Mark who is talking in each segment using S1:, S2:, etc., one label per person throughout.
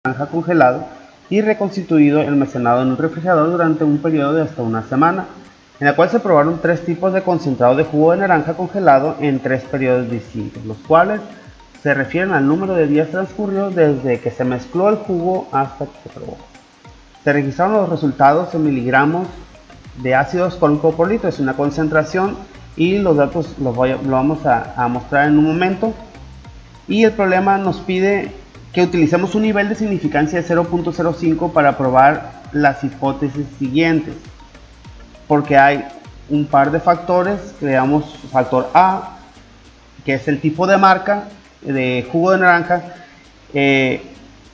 S1: naranja congelado y reconstituido y almacenado en un refrigerador durante un periodo de hasta una semana, en la cual se probaron 3 tipos de concentrado de jugo de naranja congelado en 3 periodos distintos, los cuales se refieren al número de días transcurridos desde que se mezcló el jugo hasta que se probó. Se registraron los resultados en miligramos de ácido ascórbico por litro, es una concentración, y los datos los vamos a mostrar en un momento. Y el problema nos pide que utilicemos un nivel de significancia de 0.05 para probar las hipótesis siguientes, porque hay un par de factores. Creamos factor A, que es el tipo de marca de jugo de naranja,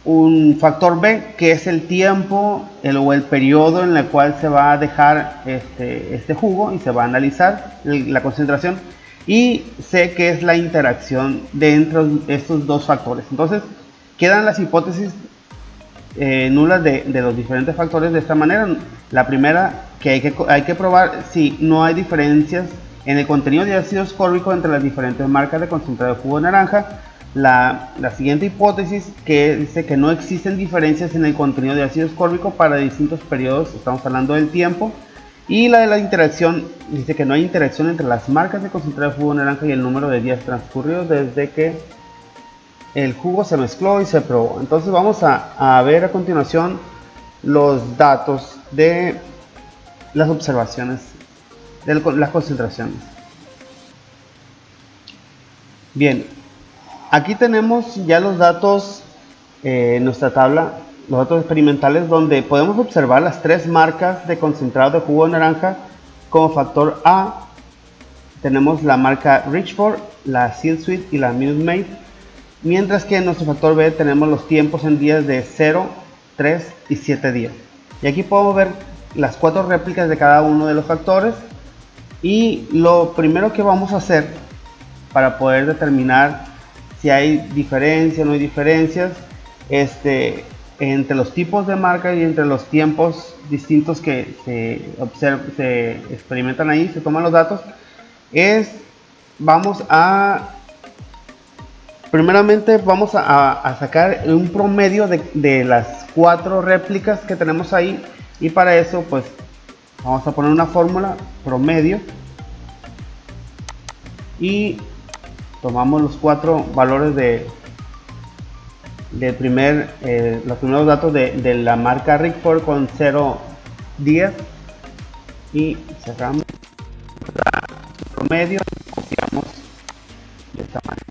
S1: un factor B, que es el tiempo o el periodo en el cual se va a dejar este jugo y se va a analizar la concentración, y C, que es la interacción de entre estos dos factores. Entonces quedan las hipótesis nulas de los diferentes factores de esta manera. La primera, que hay que probar si no hay diferencias en el contenido de ácido ascórbico entre las diferentes marcas de concentrado de jugo de naranja. La siguiente hipótesis, que dice que no existen diferencias en el contenido de ácido ascórbico para distintos periodos, estamos hablando del tiempo. Y la de la interacción, dice que no hay interacción entre las marcas de concentrado de jugo de naranja y el número de días transcurridos desde que el jugo se mezcló y se probó. Entonces vamos a ver a continuación los datos de las observaciones de las concentraciones. Bien, aquí tenemos ya los datos en nuestra tabla, los datos experimentales, donde podemos observar las 3 marcas de concentrado de jugo de naranja. Como factor A tenemos la marca Richford, la Seal Sweet y la Minute Maid, mientras que en nuestro factor B tenemos los tiempos en días de 0, 3 y 7 días. Y aquí podemos ver las 4 réplicas de cada uno de los factores. Y lo primero que vamos a hacer para poder determinar si hay diferencias o no hay diferencias entre los tipos de marca y entre los tiempos distintos que se experimentan ahí, se toman los datos, primeramente vamos a sacar un promedio de las 4 réplicas que tenemos ahí, y para eso pues vamos a poner una fórmula promedio y tomamos los 4 valores los primeros datos de la marca Richford con 0 días, y cerramos el promedio y copiamos de esta manera.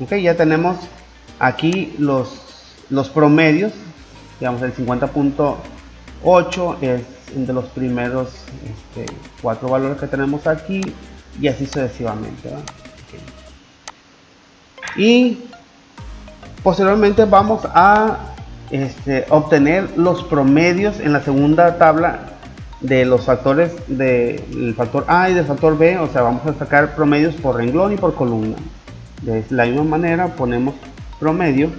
S1: Ok, ya tenemos aquí los promedios. Digamos, el 50.8 es de los primeros 4 valores que tenemos aquí, y así sucesivamente, ¿verdad? Okay. Y posteriormente vamos a obtener los promedios en la segunda tabla de los factores del factor A y del factor B. O sea, vamos a sacar promedios por renglón y por columna. De la misma manera ponemos promedio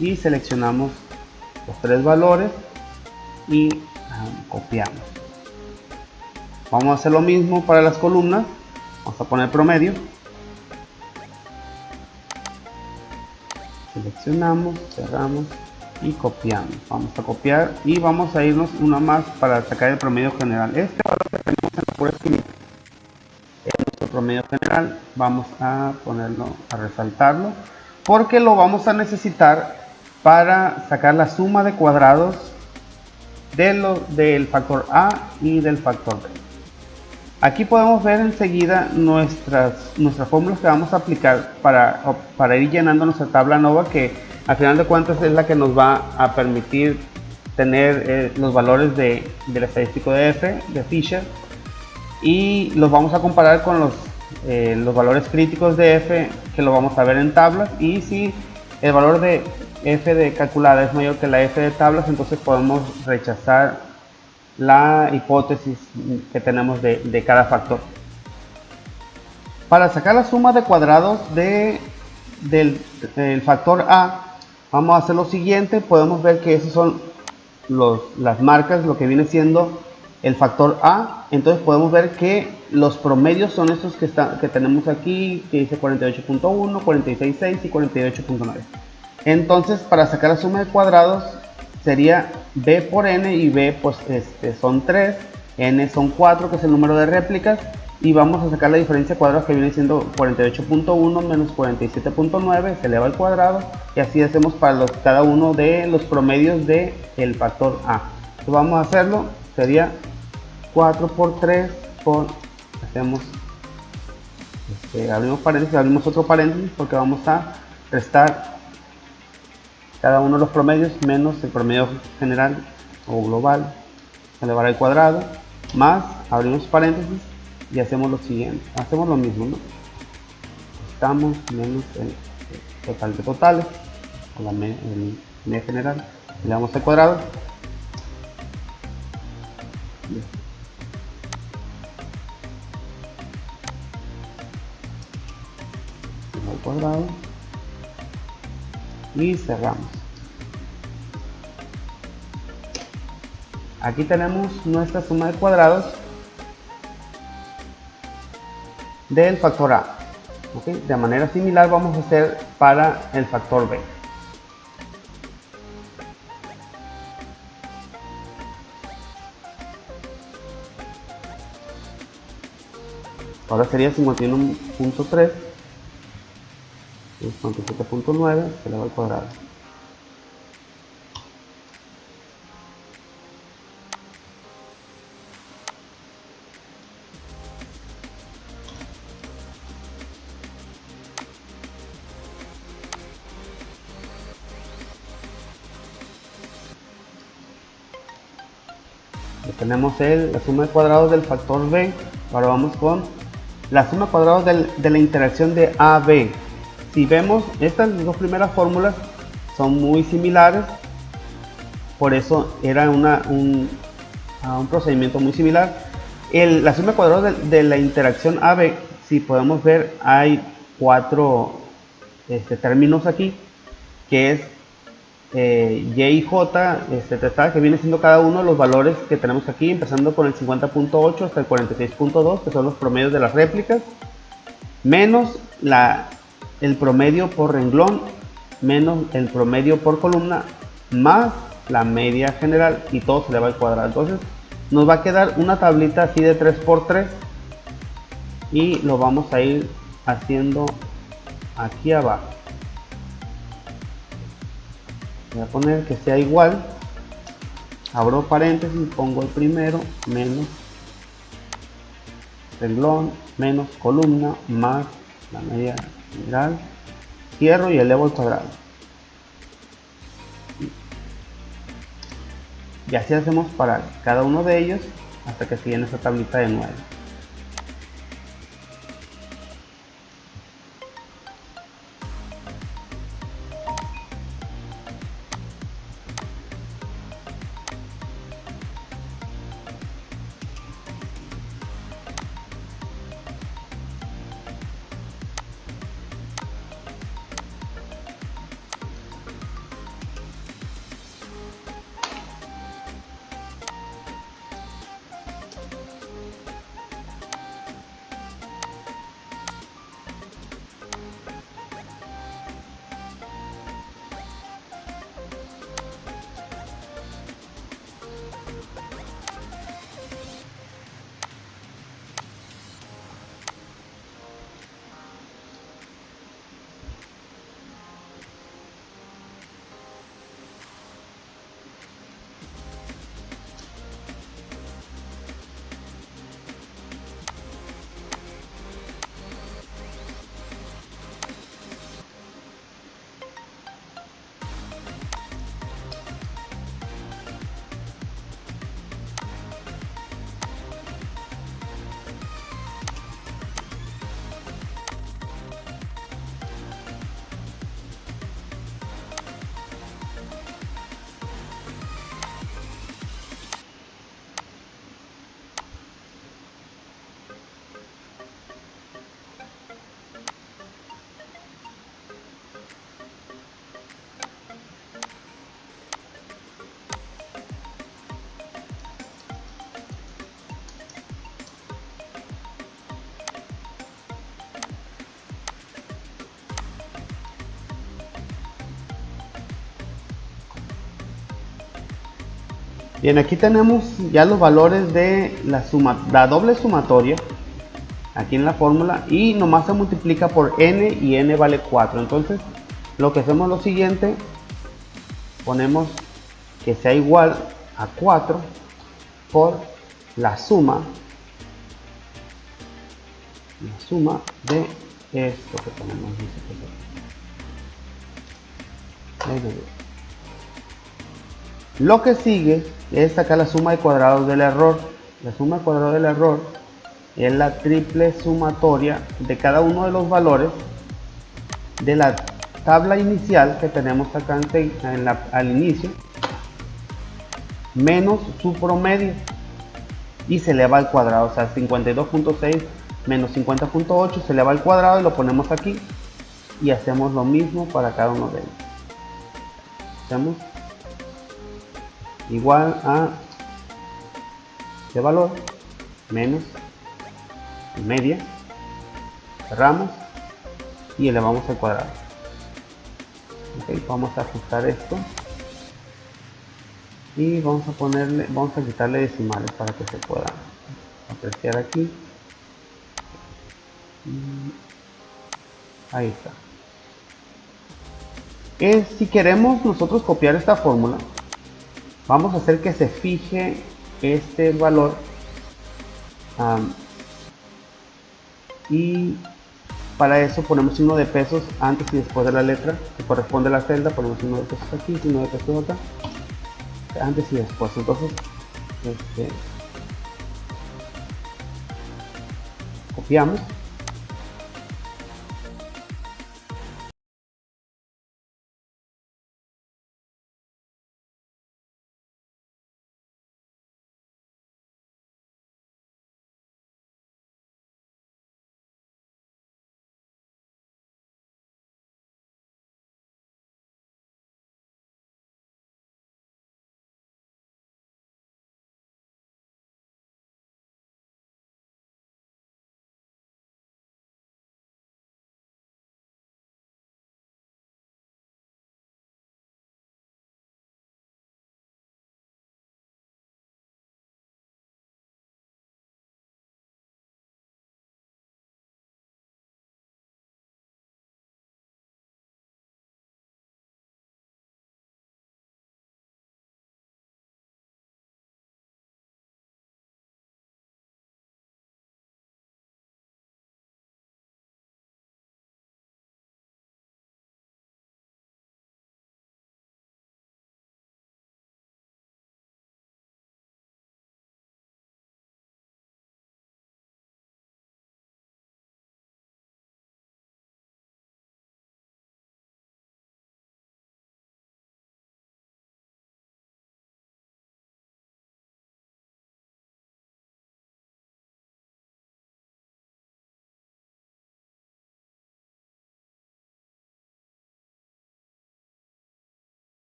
S1: y seleccionamos los 3 valores y copiamos. Vamos a hacer lo mismo para las columnas. Vamos a poner promedio, seleccionamos, cerramos y copiamos. Vamos a copiar y vamos a irnos una más para sacar el promedio general. Este valor que tenemos en la pura esquina es nuestro promedio general. Vamos a ponerlo, a resaltarlo, porque lo vamos a necesitar para sacar la suma de cuadrados del factor A y del factor B. Aquí podemos ver enseguida nuestras fórmulas que vamos a aplicar para ir llenando nuestra tabla nova, que al final de cuentas es la que nos va a permitir tener los valores del estadístico de F, de Fisher, y los vamos a comparar con los valores críticos de F, que lo vamos a ver en tablas. Y si el valor de F de calculada es mayor que la F de tablas, entonces podemos rechazar la hipótesis que tenemos de cada factor. Para sacar la suma de cuadrados del factor A, vamos a hacer lo siguiente. Podemos ver que esas son las marcas, lo que viene siendo el factor A, entonces podemos ver que los promedios son estos que tenemos aquí, que dice 48.1, 46.6 y 48.9. Entonces, para sacar la suma de cuadrados sería b por n, y b pues son 3, n son 4, que es el número de réplicas, y vamos a sacar la diferencia de cuadrados, que viene siendo 48.1 menos 47.9, se eleva al cuadrado, y así hacemos para cada uno de los promedios del factor A. Entonces vamos a hacerlo, sería 4 por 3 por, hacemos, abrimos paréntesis, abrimos otro paréntesis, porque vamos a restar cada uno de los promedios menos el promedio general o global, elevar al cuadrado, más, abrimos paréntesis y hacemos lo siguiente, hacemos lo mismo, ¿no? Estamos menos el total de totales, o el media general, le damos al cuadrado. Al cuadrado y cerramos. Aquí tenemos nuestra suma de cuadrados del factor A. ¿Okay? De manera similar vamos a hacer para el factor B. Ahora sería 51.3 57.9 se eleva al cuadrado. Ya tenemos la suma de cuadrados del factor B. Ahora vamos con la suma de cuadrados de la interacción de AB. Si vemos, estas dos primeras fórmulas son muy similares, por eso era un procedimiento muy similar. La suma de cuadrados de la interacción AB, si podemos ver, hay 4 términos aquí, que es Y y J, que viene siendo cada uno de los valores que tenemos aquí, empezando con el 50.8 hasta el 46.2, que son los promedios de las réplicas, menos el promedio por renglón, menos el promedio por columna, más la media general, y todo se eleva al cuadrado. Entonces nos va a quedar una tablita así de 3×3, y lo vamos a ir haciendo aquí abajo. Voy a poner que sea igual, abro paréntesis, pongo el primero, menos renglón, menos columna, más la media general, cierro y elevo al cuadrado. Y así hacemos para cada uno de ellos hasta que siguen esta tablita de 9. Bien, aquí tenemos ya los valores de la doble sumatoria aquí en la fórmula, y nomás se multiplica por n y n vale 4. Entonces lo que hacemos es lo siguiente: ponemos que sea igual a 4 por la suma de esto que ponemos. Lo que sigue es sacar la suma de cuadrados del error. La suma de cuadrados del error es la triple sumatoria de cada uno de los valores de la tabla inicial que tenemos acá al inicio, menos su promedio, y se eleva al cuadrado. O sea, 52.6 menos 50.8 se eleva al cuadrado y lo ponemos aquí, y hacemos lo mismo para cada uno de ellos. Hacemos igual a de valor menos media, cerramos y elevamos al cuadrado. Okay, vamos a ajustar esto y vamos a quitarle decimales para que se pueda apreciar aquí. Ahí está. Si queremos nosotros copiar esta fórmula, vamos a hacer que se fije este valor, y para eso ponemos signo de pesos antes y después de la letra que corresponde a la celda. Ponemos signo de pesos aquí, signo de pesos acá, antes y después. Entonces copiamos.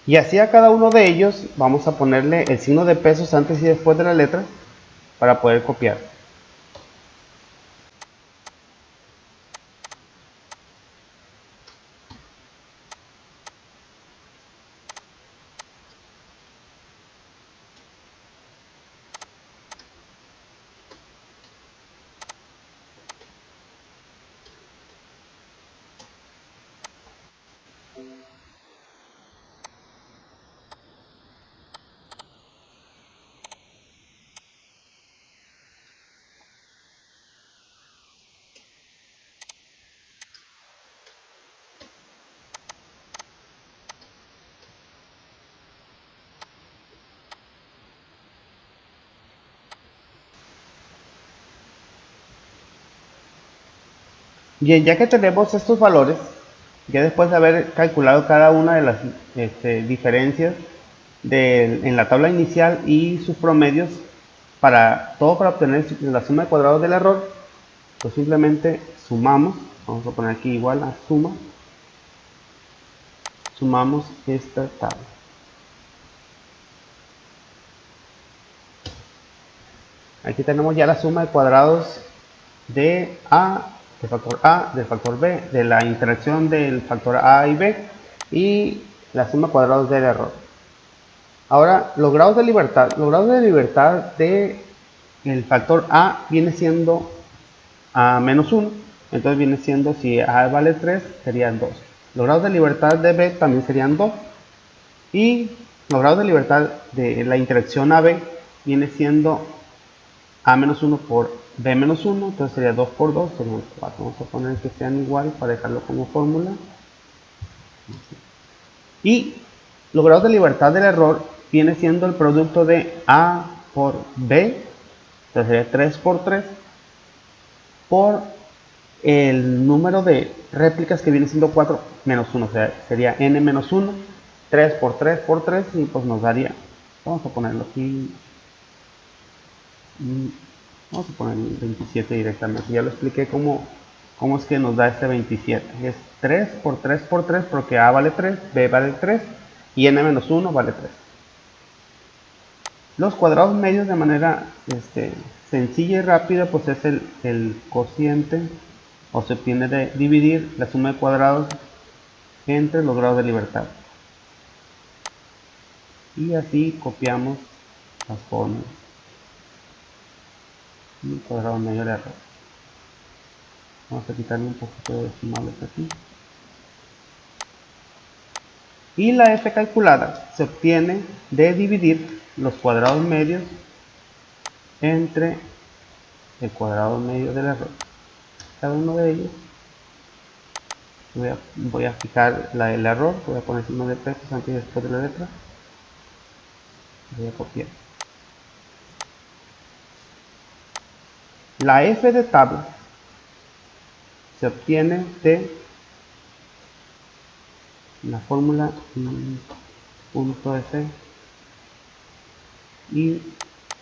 S1: Y así a cada uno de ellos vamos a ponerle el signo de pesos antes y después de la letra para poder copiar. Bien, ya que tenemos estos valores, ya después de haber calculado cada una de las diferencias en la tabla inicial y sus promedios, todo para obtener la suma de cuadrados del error, pues simplemente sumamos, vamos a poner aquí igual a suma, sumamos esta tabla. Aquí tenemos ya la suma de cuadrados de A, del factor B, de la interacción del factor A y B, y la suma de cuadrados del error. Ahora, los grados de libertad de el factor A viene siendo A menos 1, entonces viene siendo, si A vale 3, serían 2. Los grados de libertad de B también serían 2, y los grados de libertad de la interacción AB viene siendo A menos 1 por B menos 1, entonces sería 2 por 2, serían 4. Vamos a poner que sean igual para dejarlo como fórmula. Y los grados de libertad del error viene siendo el producto de A por B, entonces sería 3 por 3, por el número de réplicas que viene siendo 4 menos 1, o sea, sería n menos 1, 3 por 3 por 3, y pues nos daría, vamos a ponerlo aquí, vamos a poner 27 directamente. Ya lo expliqué cómo es que nos da este 27. Es 3 por 3 por 3 porque A vale 3, B vale 3 y n menos 1 vale 3. Los cuadrados medios de manera sencilla y rápida, pues es el cociente, o se obtiene de dividir la suma de cuadrados entre los grados de libertad. Y así copiamos las fórmulas. Y cuadrado medio de error. Vamos a quitarle un poquito de decimales aquí. Y la f calculada se obtiene de dividir los cuadrados medios entre el cuadrado medio del error. Cada uno de ellos, voy a fijar el error, voy a poner signo de pesos antes y después de la letra. Voy a copiar. La f de tabla se obtiene de la fórmula punto f, y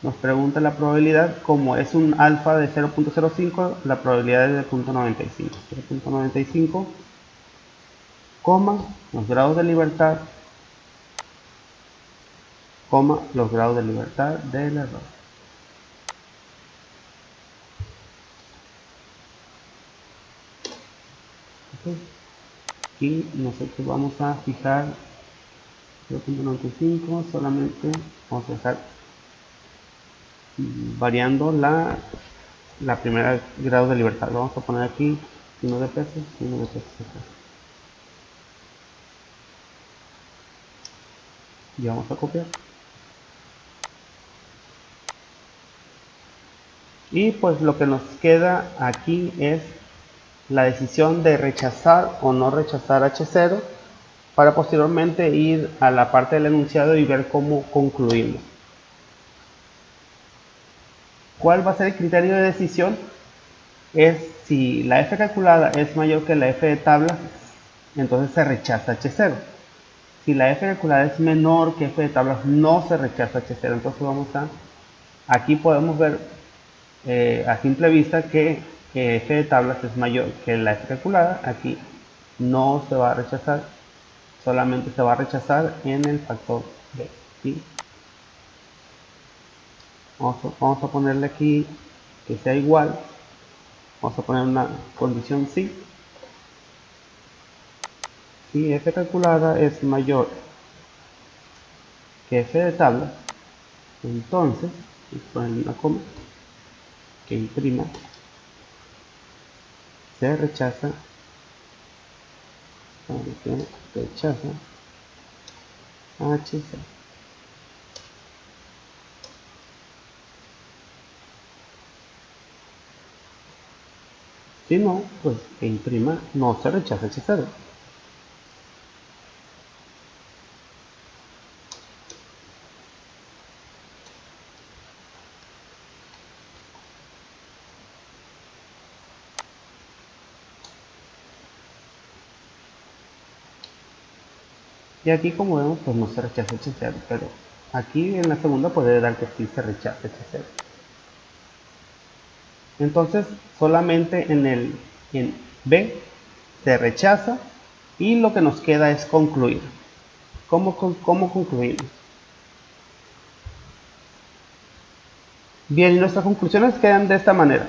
S1: nos pregunta la probabilidad. Como es un alfa de 0.05, la probabilidad es de 0.95. 0.95, coma, los grados de libertad, coma, los grados de libertad del error. Okay. Aquí nosotros vamos a fijar 0.95, solamente vamos a dejar variando la primera grado de libertad. Vamos a poner aquí signo de pesos, signo de pesos. Y vamos a copiar. Y pues lo que nos queda aquí es la decisión de rechazar o no rechazar H0, para posteriormente ir a la parte del enunciado y ver cómo concluimos. ¿Cuál va a ser el criterio de decisión? Es si la f calculada es mayor que la f de tabla, entonces se rechaza H0. Si la f calculada es menor que f de tablas, no se rechaza H0. Entonces aquí podemos ver a simple vista que f de tablas es mayor que la f calculada. Aquí no se va a rechazar, solamente se va a rechazar en el factor b. ¿Sí? Vamos a ponerle aquí que sea igual. Vamos a poner una condición sí. Si f calculada es mayor que f de tabla, entonces, vamos a ponerle una coma, que imprima, se rechaza H0. Si no, pues que imprima no se rechaza H0. Y aquí, como vemos, pues no se rechaza HCl, pero aquí en la segunda puede dar que sí se rechaza HCl. Entonces, solamente en B se rechaza y lo que nos queda es concluir. ¿Cómo concluimos? Bien, nuestras conclusiones quedan de esta manera.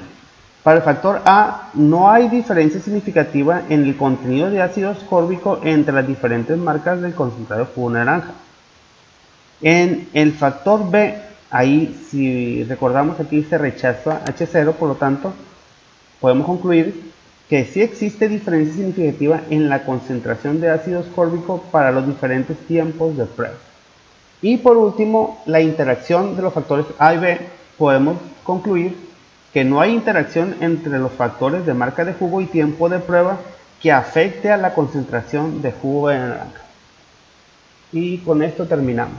S1: Para el factor A, no hay diferencia significativa en el contenido de ácido ascórbico entre las diferentes marcas del concentrado de jugo naranja. En el factor B, ahí si recordamos aquí se rechaza H0, por lo tanto podemos concluir que sí existe diferencia significativa en la concentración de ácido ascórbico para los diferentes tiempos de prueba. Y por último, la interacción de los factores A y B, podemos concluir que no hay interacción entre los factores de marca de jugo y tiempo de prueba que afecte a la concentración de jugo de naranja. Y con esto terminamos.